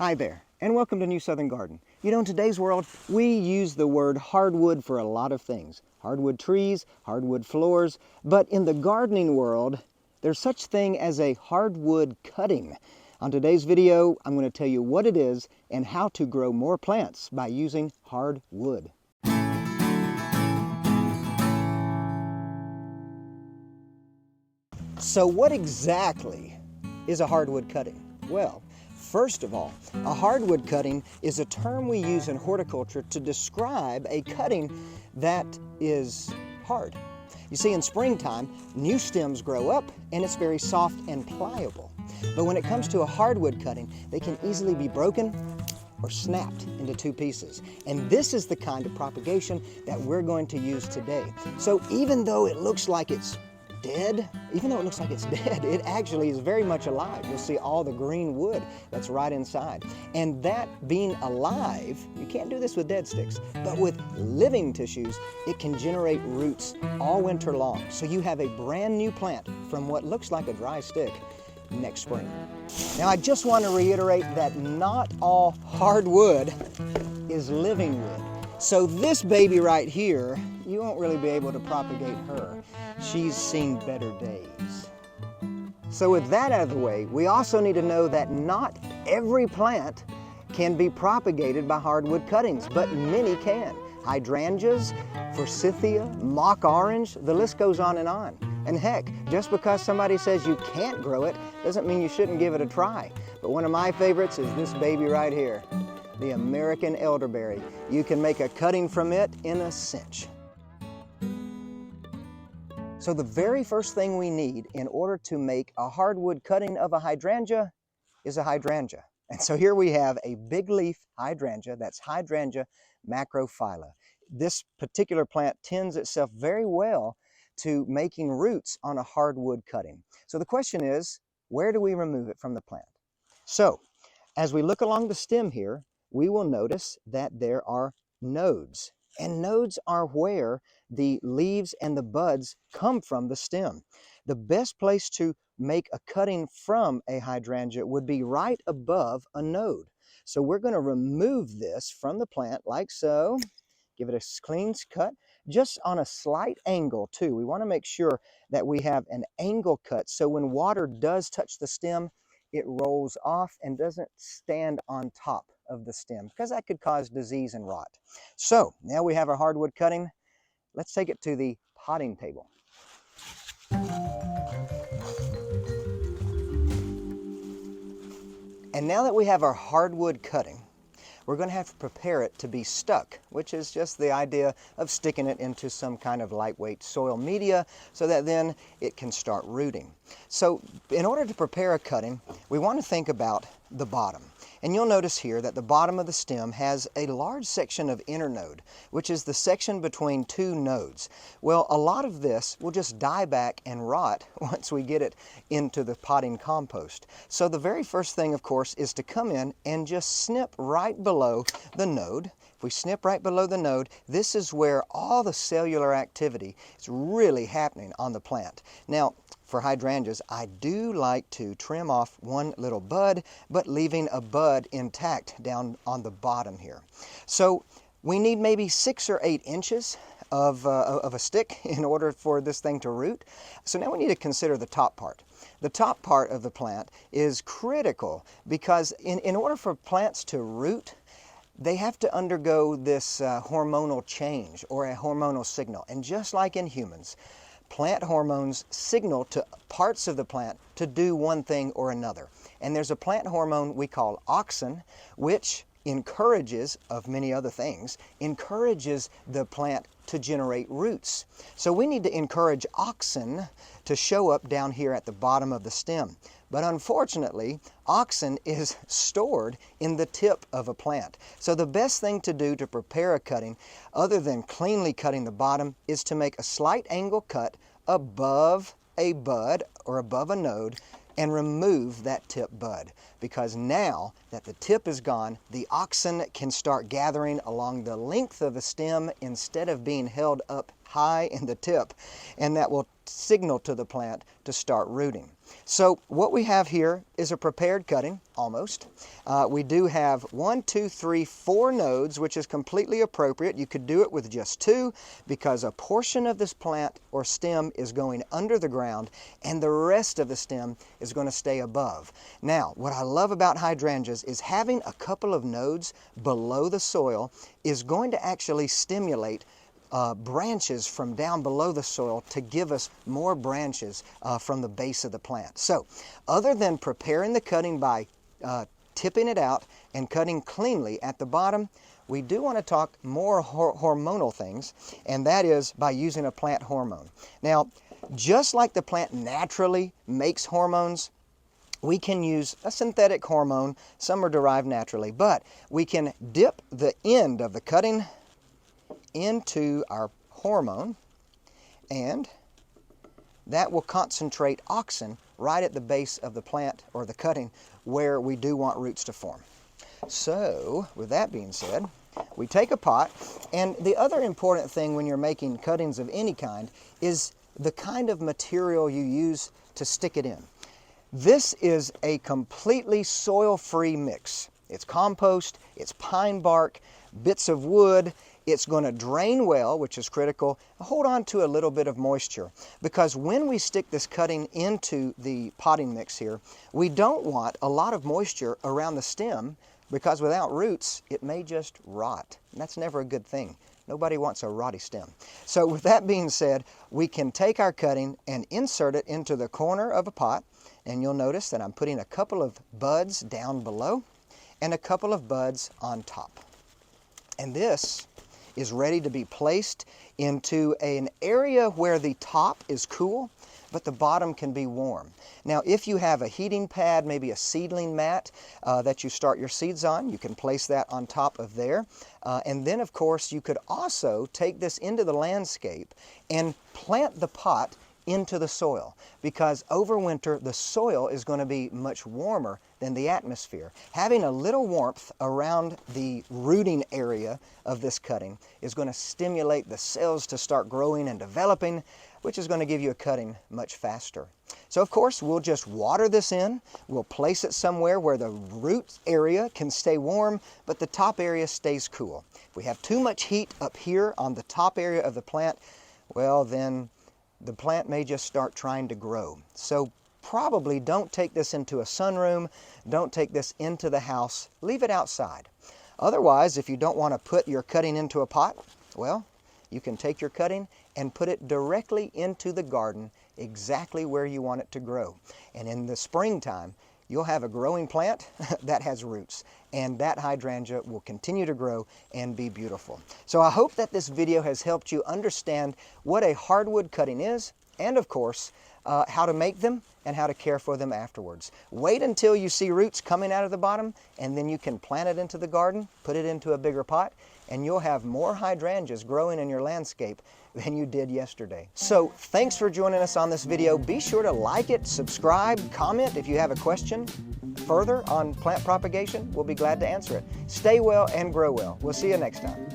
Hi there, and welcome to New Southern Garden. You know, in today's world, we use the word hardwood for a lot of things. Hardwood trees, hardwood floors, but in the gardening world, there's such thing as a hardwood cutting. On today's video, I'm going to tell you what it is and how to grow more plants by using hardwood. So what exactly is a hardwood cutting? Well, first of all, a hardwood cutting is a term we use in horticulture to describe a cutting that is hard. You see, in springtime, new stems grow up and it's very soft and pliable. But when it comes to a hardwood cutting, they can easily be broken or snapped into two pieces. And this is the kind of propagation that we're going to use today. So even though it looks like it's dead, it actually is very much alive. You'll see all the green wood that's right inside. And that being alive, you can't do this with dead sticks, but with living tissues, it can generate roots all winter long. So you have a brand new plant from what looks like a dry stick next spring. Now I just want to reiterate that not all hardwood is living wood. So this baby right here, you won't really be able to propagate her. She's seen better days. So with that out of the way, we also need to know that not every plant can be propagated by hardwood cuttings, but many can. Hydrangeas, forsythia, mock orange, the list goes on and on. And heck, just because somebody says you can't grow it, doesn't mean you shouldn't give it a try. But one of my favorites is this baby right here, the American elderberry. You can make a cutting from it in a cinch. So the very first thing we need in order to make a hardwood cutting of a hydrangea is a hydrangea. And so here we have a big leaf hydrangea, that's Hydrangea macrophylla. This particular plant tends itself very well to making roots on a hardwood cutting. So the question is, where do we remove it from the plant? So as we look along the stem here, we will notice that there are nodes. And nodes are where the leaves and the buds come from the stem. The best place to make a cutting from a hydrangea would be right above a node. So we're going to remove this from the plant like so. Give it a clean cut, just on a slight angle too. We want to make sure that we have an angle cut so when water does touch the stem, it rolls off and doesn't stand on top of the stem because that could cause disease and rot. So now we have our hardwood cutting. Let's take it to the potting table. And now that we have our hardwood cutting, we're going to have to prepare it to be stuck, which is just the idea of sticking it into some kind of lightweight soil media so that then it can start rooting. So in order to prepare a cutting, we want to think about the bottom. And you'll notice here that the bottom of the stem has a large section of internode, which is the section between two nodes. Well, a lot of this will just die back and rot once we get it into the potting compost. So the very first thing, of course, is to come in and just snip right below the node. If we snip right below the node, this is where all the cellular activity is really happening on the plant. Now, for hydrangeas, I do like to trim off one little bud, but leaving a bud intact down on the bottom here. So we need maybe 6 or 8 inches of a stick in order for this thing to root. So now we need to consider the top part. The top part of the plant is critical because in order for plants to root, they have to undergo this hormonal change or a hormonal signal. And just like in humans, plant hormones signal to parts of the plant to do one thing or another. And there's a plant hormone we call auxin, which encourages, of many other things, encourages the plant to generate roots. So we need to encourage auxin to show up down here at the bottom of the stem. But unfortunately, auxin is stored in the tip of a plant. So the best thing to do to prepare a cutting, other than cleanly cutting the bottom, is to make a slight angle cut above a bud or above a node and remove that tip bud. Because now that the tip is gone, the auxin can start gathering along the length of the stem instead of being held up high in the tip, and that will signal to the plant to start rooting. So what we have here is a prepared cutting, almost. We do have 4 nodes, which is completely appropriate. You could do it with just 2 because a portion of this plant or stem is going under the ground and the rest of the stem is going to stay above. Now, what I love about hydrangeas is having a couple of nodes below the soil is going to actually stimulate branches from down below the soil to give us more branches from the base of the plant. So, other than preparing the cutting by tipping it out and cutting cleanly at the bottom, we do want to talk more hormonal things, and that is by using a plant hormone. Now, just like the plant naturally makes hormones, we can use a synthetic hormone. Some are derived naturally, but we can dip the end of the cutting into our hormone, and that will concentrate auxin right at the base of the plant or the cutting where we do want roots to form. So, with that being said, we take a pot, and the other important thing when you're making cuttings of any kind is the kind of material you use to stick it in. This is a completely soil-free mix. It's compost, it's pine bark, bits of wood. It's going to drain well, which is critical. Hold on to a little bit of moisture, because when we stick this cutting into the potting mix here, we don't want a lot of moisture around the stem, because without roots, it may just rot. And that's never a good thing. Nobody wants a rotty stem. So with that being said, we can take our cutting and insert it into the corner of a pot, and you'll notice that I'm putting a couple of buds down below and a couple of buds on top. And this is ready to be placed into an area where the top is cool, but the bottom can be warm. Now, if you have a heating pad, maybe a seedling mat that you start your seeds on, you can place that on top of there. And then, of course, you could also take this into the landscape and plant the pot into the soil, because over winter the soil is going to be much warmer than the atmosphere. Having a little warmth around the rooting area of this cutting is going to stimulate the cells to start growing and developing, which is going to give you a cutting much faster. So of course we'll just water this in, we'll place it somewhere where the root area can stay warm, but the top area stays cool. If we have too much heat up here on the top area of the plant, well then the plant may just start trying to grow. So probably don't take this into a sunroom, don't take this into the house, leave it outside. Otherwise, if you don't want to put your cutting into a pot, well, you can take your cutting and put it directly into the garden exactly where you want it to grow. And in the springtime, you'll have a growing plant that has roots, and that hydrangea will continue to grow and be beautiful. So I hope that this video has helped you understand what a hardwood cutting is, and of course, how to make them and how to care for them afterwards. Wait until you see roots coming out of the bottom, and then you can plant it into the garden, put it into a bigger pot, and you'll have more hydrangeas growing in your landscape than you did yesterday. So thanks for joining us on this video. Be sure to like it, subscribe, comment if you have a question further on plant propagation. We'll be glad to answer it. Stay well and grow well. We'll see you next time.